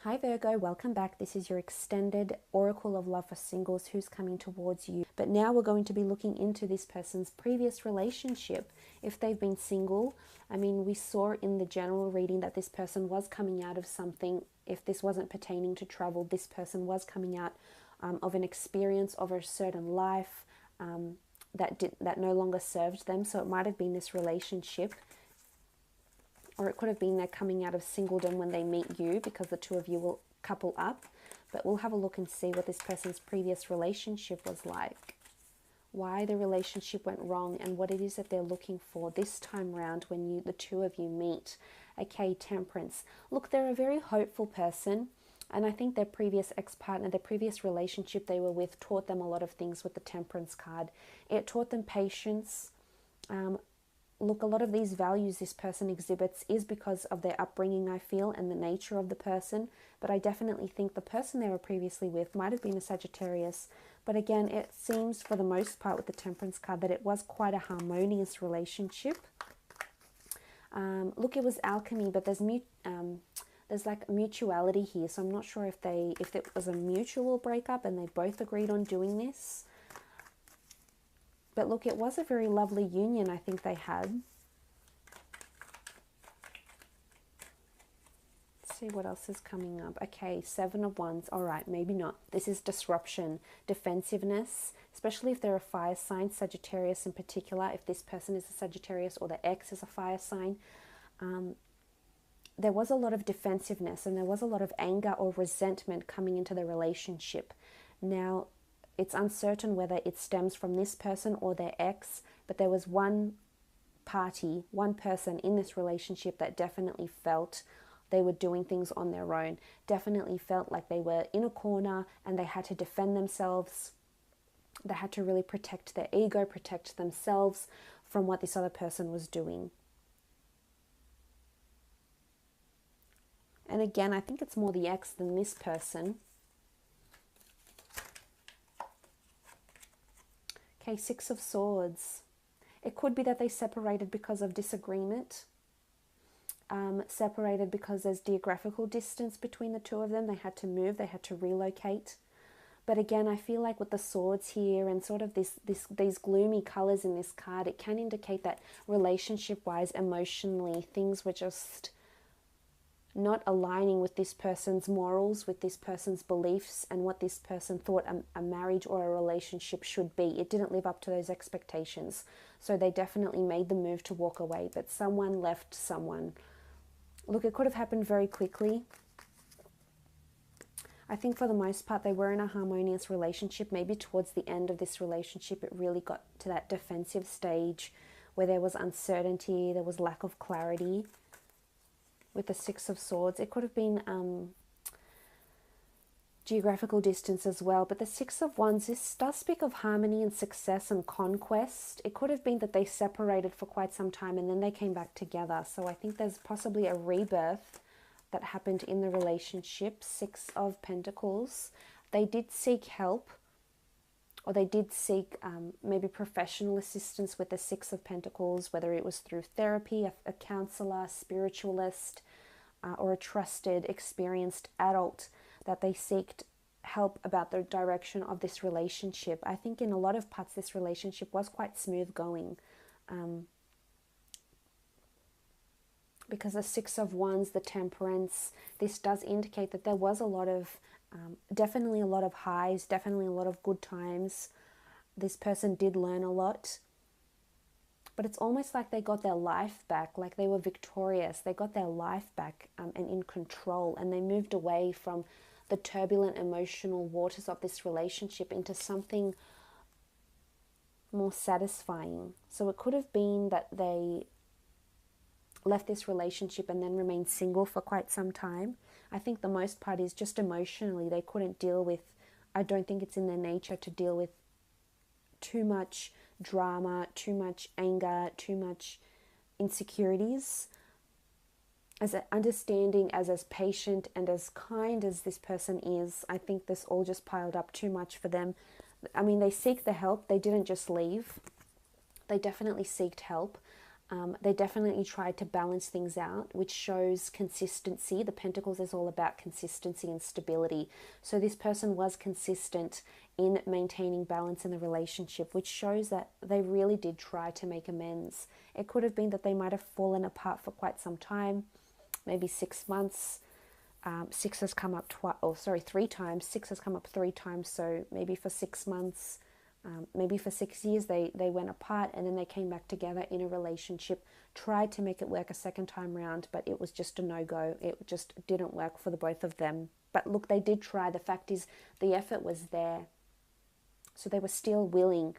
Hi Virgo, welcome back. This is your extended Oracle of Love for singles who's coming towards you. But now we're going to be looking into this person's previous relationship. If they've been single, we saw in the general reading that this person was coming out of something. If this wasn't pertaining to travel, this person was coming out of an experience of a certain life that no longer served them. So it might have been this relationship, or it could have been they're coming out of singledom when they meet you, because the two of you will couple up. But we'll have a look and see what this person's previous relationship was like, why the relationship went wrong, and what it is that they're looking for this time round when the two of you meet. Okay, Temperance. Look, they're a very hopeful person, and I think their previous ex-partner, their previous relationship they were with, taught them a lot of things with the Temperance card. It taught them patience. Look, a lot of these values this person exhibits is because of their upbringing, I feel, and the nature of the person. But I definitely think the person they were previously with might have been a Sagittarius. But again, it seems for the most part with the Temperance card that it was quite a harmonious relationship. Look, it was alchemy, but there's like mutuality here. So I'm not sure if it was a mutual breakup and they both agreed on doing this. But look, it was a very lovely union I think they had. Let's see what else is coming up. Okay, Seven of Wands. All right, maybe not. This is disruption, defensiveness, especially if they're a fire sign, Sagittarius in particular. If this person is a Sagittarius or the ex is a fire sign, there was a lot of defensiveness and there was a lot of anger or resentment coming into the relationship. Now, it's uncertain whether it stems from this person or their ex, but there was one person in this relationship that definitely felt they were doing things on their own, definitely felt like they were in a corner and they had to defend themselves. They had to really protect their ego, protect themselves from what this other person was doing. And again, I think it's more the ex than this person. Okay, Six of Swords. It could be that they separated because of disagreement, separated because there's geographical distance between the two of them. They had to move, they had to relocate. But again, I feel like with the swords here and sort of these gloomy colors in this card, it can indicate that relationship-wise, emotionally, things were just not aligning with this person's morals, with this person's beliefs, and what this person thought a marriage or a relationship should be. It didn't live up to those expectations. So they definitely made the move to walk away, but someone left someone. Look, it could have happened very quickly. I think for the most part they were in a harmonious relationship. Maybe towards the end of this relationship it really got to that defensive stage where there was uncertainty, there was lack of clarity. With the Six of Swords, it could have been geographical distance as well. But the Six of Wands, this does speak of harmony and success and conquest. It could have been that they separated for quite some time and then they came back together. So I think there's possibly a rebirth that happened in the relationship. Six of Pentacles. They did seek help, or they did seek maybe professional assistance with the Six of Pentacles, whether it was through therapy, a counselor, spiritualist, or a trusted, experienced adult, that they seeked help about the direction of this relationship. I think in a lot of parts this relationship was quite smooth going, because the Six of Wands, the Temperance, this does indicate that there was a lot of definitely a lot of highs, definitely a lot of good times. This person did learn a lot, but it's almost like they got their life back, like they were victorious. They got their life back and in control, and they moved away from the turbulent emotional waters of this relationship into something more satisfying. So it could have been that they left this relationship and then remained single for quite some time. I think the most part is just emotionally they couldn't deal with, I don't think it's in their nature to deal with too much drama, too much anger, too much insecurities. As understanding, as patient and as kind as this person is, I think this all just piled up too much for them. They seek the help. They didn't just leave. They definitely seeked help. They definitely tried to balance things out, which shows consistency. The Pentacles is all about consistency and stability. So this person was consistent in maintaining balance in the relationship, which shows that they really did try to make amends. It could have been that they might have fallen apart for quite some time, maybe 6 months. Six has come up 3 times. Six has come up 3 times. So maybe for 6 months, maybe for 6 years, they went apart and then they came back together in a relationship, tried to make it work a second time round, but it was just a no-go. It just didn't work for the both of them. But look, they did try. The fact is, the effort was there. So they were still willing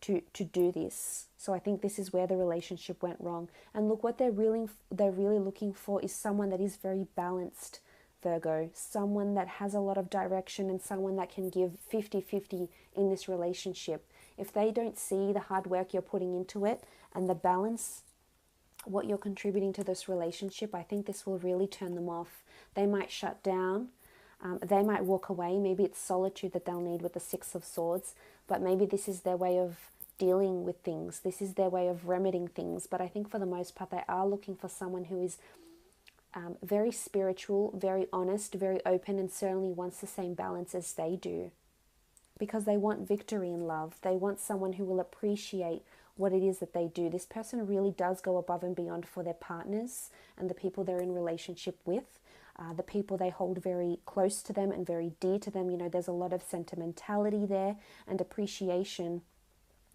to do this. So I think this is where the relationship went wrong. And look, what they're really looking for is someone that is very balanced, Virgo, someone that has a lot of direction and someone that can give 50-50 in this relationship. If they don't see the hard work you're putting into it and the balance, what you're contributing to this relationship, I think this will really turn them off. They might shut down. They might walk away. Maybe it's solitude that they'll need with the Six of Swords, but maybe this is their way of dealing with things. This is their way of remedying things. But I think for the most part, they are looking for someone who is very spiritual, very honest, very open, and certainly wants the same balance as they do. Because they want victory in love. They want someone who will appreciate what it is that they do. This person really does go above and beyond for their partners and the people they're in relationship with. The people they hold very close to them and very dear to them. You know, there's a lot of sentimentality there and appreciation.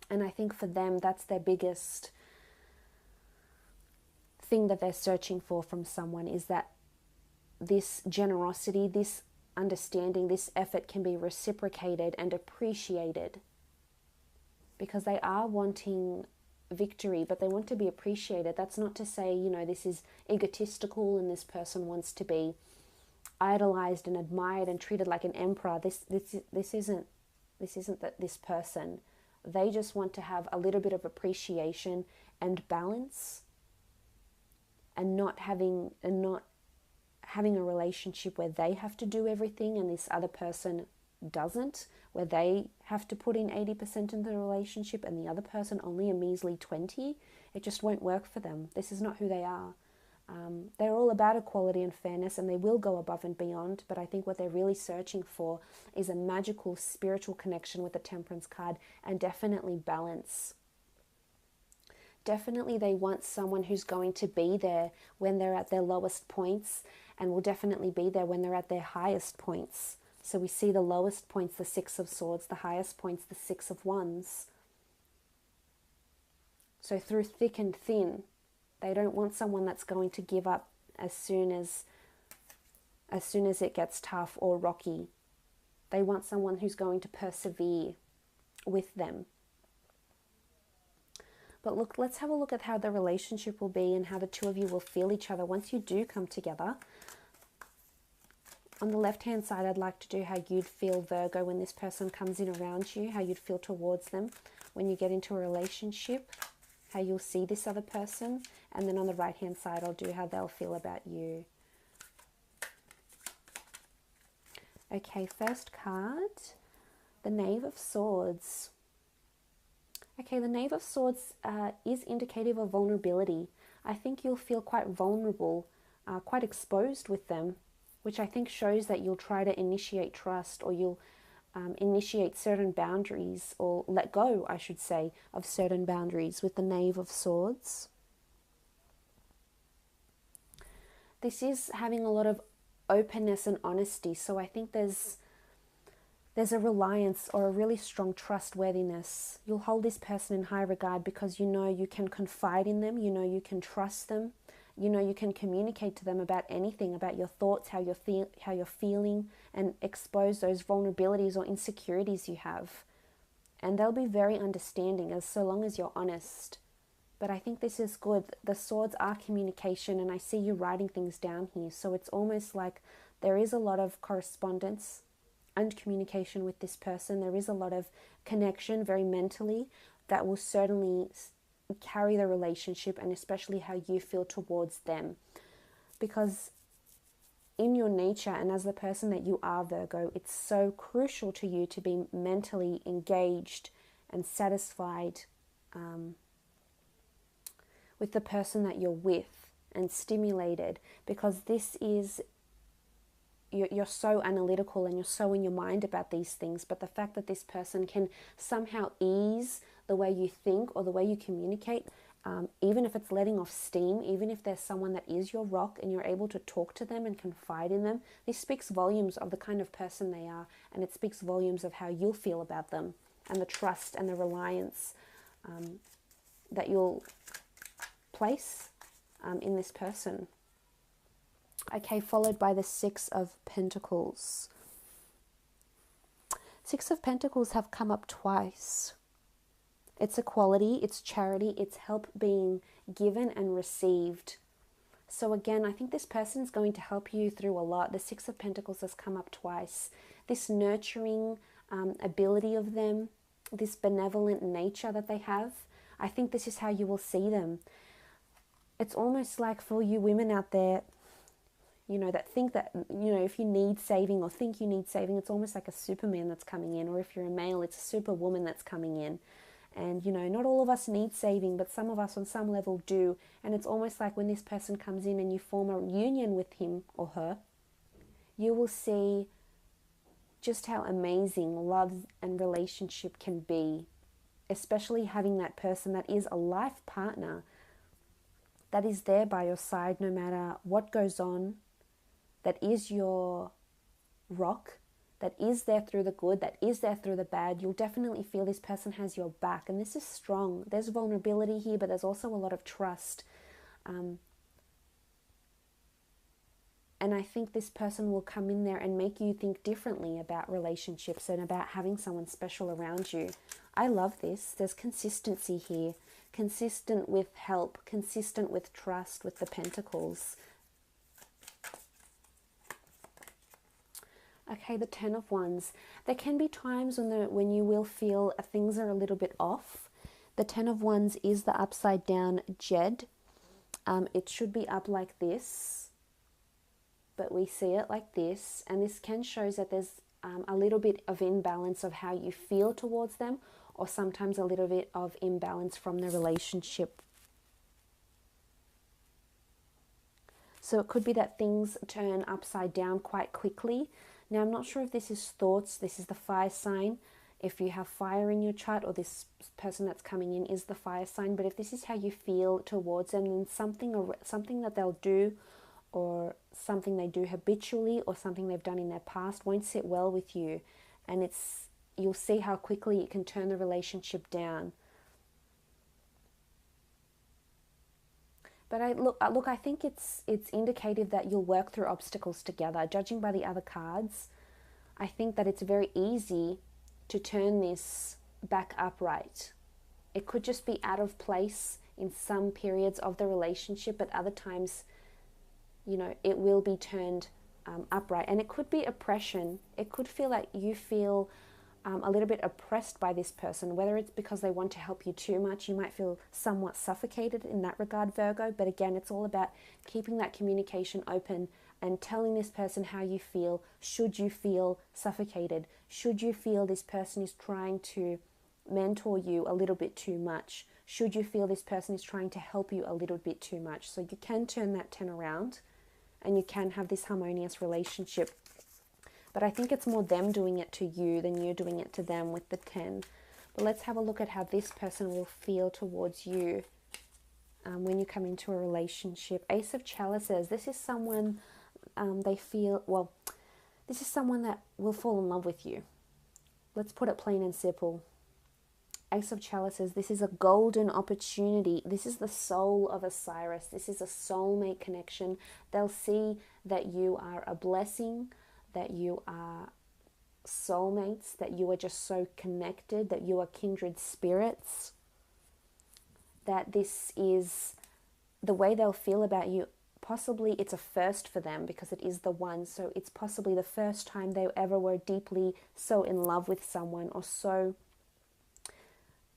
And I think for them, that's their biggest thing that they're searching for from someone, is that this generosity, this understanding, this effort can be reciprocated and appreciated. Because they are wanting victory, but they want to be appreciated. That's not to say, you know, this is egotistical and this person wants to be idolized and admired and treated like an emperor. This isn't this person. They just want to have a little bit of appreciation and balance, and not having a relationship where they have to do everything and this other person doesn't, where they have to put in 80% into the relationship and the other person only a measly 20. It just won't work for them. This is not who they are. They're all about equality and fairness, and they will go above and beyond, but I think what they're really searching for is a magical spiritual connection with the Temperance card, and definitely balance. Definitely they want someone who's going to be there when they're at their lowest points, and will definitely be there when they're at their highest points. So we see the lowest points, the Six of Swords, the highest points, the Six of Wands. So through thick and thin, they don't want someone that's going to give up as soon as it gets tough or rocky. They want someone who's going to persevere with them. But look, let's have a look at how the relationship will be and how the two of you will feel each other once you do come together. On the left-hand side, I'd like to do how you'd feel, Virgo, when this person comes in around you, how you'd feel towards them when you get into a relationship, how you'll see this other person. And then on the right-hand side, I'll do how they'll feel about you. Okay, first card, the Knave of Swords. Okay, the Knave of Swords is indicative of vulnerability. I think you'll feel quite vulnerable, quite exposed with them, which I think shows that you'll try to initiate trust, or you'll initiate certain boundaries, or let go, I should say, of certain boundaries with the Knave of Swords. This is having a lot of openness and honesty, so I think there's a reliance or a really strong trustworthiness. You'll hold this person in high regard because you know you can confide in them, you know you can trust them, you know you can communicate to them about anything, about your thoughts, how you're feeling, and expose those vulnerabilities or insecurities you have. And they'll be very understanding, as so long as you're honest. But I think this is good. The swords are communication, and I see you writing things down here. So it's almost like there is a lot of correspondence and communication with this person. There is a lot of connection, very mentally, that will certainly carry the relationship, and especially how you feel towards them. Because in your nature, and as the person that you are, Virgo, it's so crucial to you to be mentally engaged and satisfied with the person that you're with and stimulated, because this is, you're so analytical and you're so in your mind about these things, but the fact that this person can somehow ease the way you think or the way you communicate, even if it's letting off steam, even if there's someone that is your rock and you're able to talk to them and confide in them, this speaks volumes of the kind of person they are, and it speaks volumes of how you'll feel about them and the trust and the reliance that you'll place in this person. Okay, followed by the Six of Pentacles. Six of Pentacles have come up twice. It's equality, it's charity, it's help being given and received. So again, I think this person is going to help you through a lot. The Six of Pentacles has come up twice. This nurturing ability of them, this benevolent nature that they have, I think this is how you will see them. It's almost like for you women out there, you know, that think that, you know, if you need saving or think you need saving, it's almost like a Superman that's coming in. Or if you're a male, it's a Superwoman that's coming in. And, you know, not all of us need saving, but some of us on some level do. And it's almost like when this person comes in and you form a union with him or her, you will see just how amazing love and relationship can be, especially having that person that is a life partner, that is there by your side no matter what goes on, that is your rock, that is there through the good, that is there through the bad. You'll definitely feel this person has your back, and this is strong. There's vulnerability here, but there's also a lot of trust. And I think this person will come in there and make you think differently about relationships and about having someone special around you. I love this. There's consistency here. Consistent with help, consistent with trust, with the Pentacles. Okay, the Ten of Wands. There can be times when you will feel things are a little bit off. The Ten of Wands is the upside down Jed. It should be up like this, but we see it like this. And this can show that there's a little bit of imbalance of how you feel towards them, or sometimes a little bit of imbalance from the relationship. So it could be that things turn upside down quite quickly. Now, I'm not sure if this is thoughts, this is the fire sign. If you have fire in your chart, or this person that's coming in is the fire sign, but if this is how you feel towards them, then something that they'll do, or something they do habitually, or something they've done in their past won't sit well with you. And you'll see how quickly it can turn the relationship down. But I think it's indicative that you'll work through obstacles together. Judging by the other cards, I think that it's very easy to turn this back upright. It could just be out of place in some periods of the relationship, but other times, you know, it will be turned upright. And it could be oppression. It could feel like you feel a little bit oppressed by this person, whether it's because they want to help you too much. You might feel somewhat suffocated in that regard, Virgo. But again, it's all about keeping that communication open and telling this person how you feel. Should you feel suffocated? Should you feel this person is trying to mentor you a little bit too much? Should you feel this person is trying to help you a little bit too much? So you can turn that 10 around and you can have this harmonious relationship. But I think it's more them doing it to you than you doing it to them with the 10. But let's have a look at how this person will feel towards you when you come into a relationship. Ace of Chalices. This is someone this is someone that will fall in love with you. Let's put it plain and simple. Ace of Chalices. This is a golden opportunity. This is the soul of Osiris. This is a soulmate connection. They'll see that you are a blessing, that you are soulmates, that you are just so connected, that you are kindred spirits, that this is the way they'll feel about you. Possibly it's a first for them because it is the one, so it's possibly the first time they ever were deeply so in love with someone or so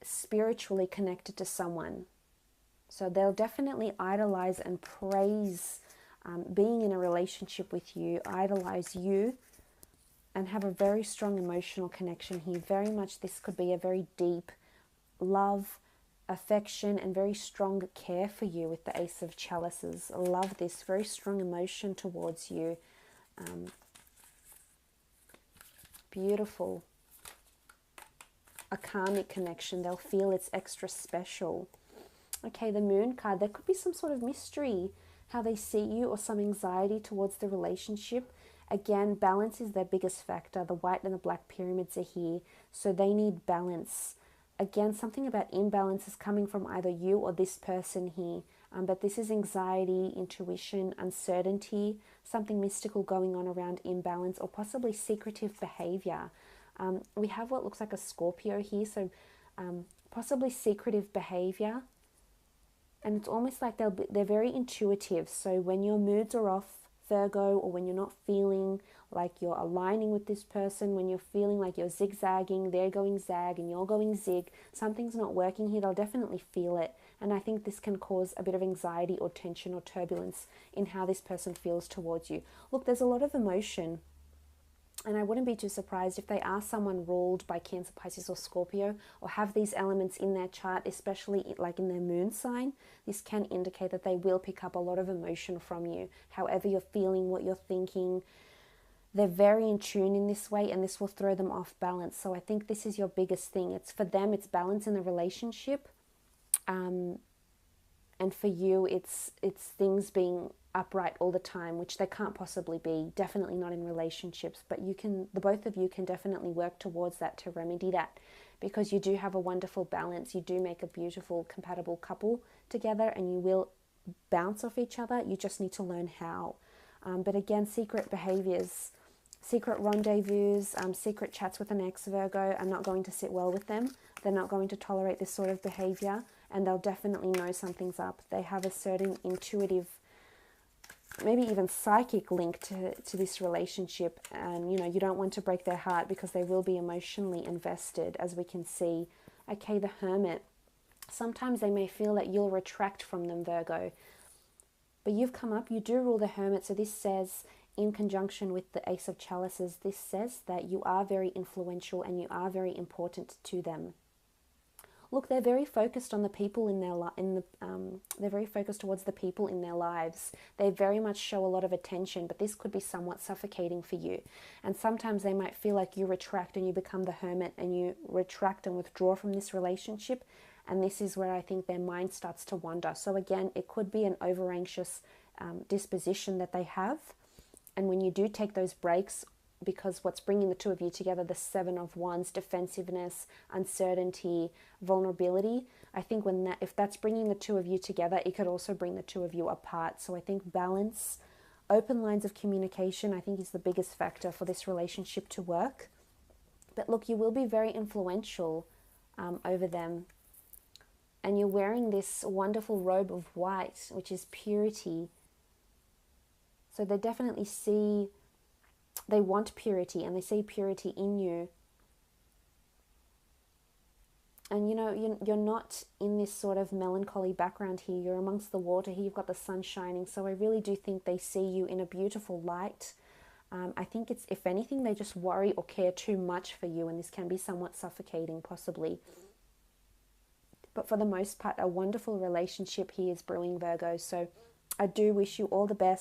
spiritually connected to someone. So they'll definitely idolize and praise being in a relationship with you, idolize you, and have a very strong emotional connection here. Very much this could be a very deep love affection and very strong care for you with the Ace of Chalices. I love this. Very strong emotion towards you. Beautiful. A karmic connection. They'll feel it's extra special. Okay, the Moon card. There could be some sort of mystery, how they see you, or some anxiety towards the relationship. Again, balance is their biggest factor. The white and the black pyramids are here, so they need balance. Again, something about imbalance is coming from either you or this person here. But this is anxiety, intuition, uncertainty, something mystical going on around imbalance, or possibly secretive behavior. We have what looks like a Scorpio here, so possibly secretive behavior. And it's almost like they're very intuitive. So when your moods are off, Virgo, or when you're not feeling like you're aligning with this person, when you're feeling like you're zigzagging, they're going zag and you're going zig, something's not working here, they'll definitely feel it. And I think this can cause a bit of anxiety or tension or turbulence in how this person feels towards you. Look, there's a lot of emotion. And I wouldn't be too surprised if they are someone ruled by Cancer, Pisces or Scorpio, or have these elements in their chart, especially like in their moon sign. This can indicate that they will pick up a lot of emotion from you. However you're feeling, what you're thinking, they're very in tune in this way, and this will throw them off balance. So I think this is your biggest thing. It's for them, it's balance in the relationship. And for you, it's things being upright all the time, which they can't possibly be, definitely not in relationships, but the both of you can definitely work towards that to remedy that, because you do have a wonderful balance. You do make a beautiful, compatible couple together, and you will bounce off each other. You just need to learn how. But again, secret behaviors, secret rendezvous, secret chats with an ex, Virgo, are not going to sit well with them. They're not going to tolerate this sort of behavior, and they'll definitely know something's up. They have a certain intuitive, maybe even psychic link to this relationship, and you don't want to break their heart, because they will be emotionally invested, as we can see. Okay, the Hermit. Sometimes they may feel that you'll retract from them, Virgo, but you've come up, you do rule the Hermit. So this says, in conjunction with the Ace of Chalices, this says that you are very influential and you are very important to them. Look, they're very focused on the people in their they're very focused towards the people in their lives. They very much show a lot of attention, but this could be somewhat suffocating for you. And sometimes they might feel like you retract and you become the Hermit, and you retract and withdraw from this relationship. And this is where I think their mind starts to wander. So again, it could be an over-anxious disposition that they have. And when you do take those breaks, because what's bringing the two of you together, the Seven of Wands, defensiveness, uncertainty, vulnerability, I think if that's bringing the two of you together, it could also bring the two of you apart. So I think balance, open lines of communication, I think is the biggest factor for this relationship to work. But look, you will be very influential over them. And you're wearing this wonderful robe of white, which is purity. So they definitely they want purity, and they see purity in you. And you're not in this sort of melancholy background here. You're amongst the water here. You've got the sun shining. So I really do think they see you in a beautiful light. I think it's, if anything, they just worry or care too much for you, and this can be somewhat suffocating, possibly. But for the most part, a wonderful relationship here is brewing, Virgo. So I do wish you all the best.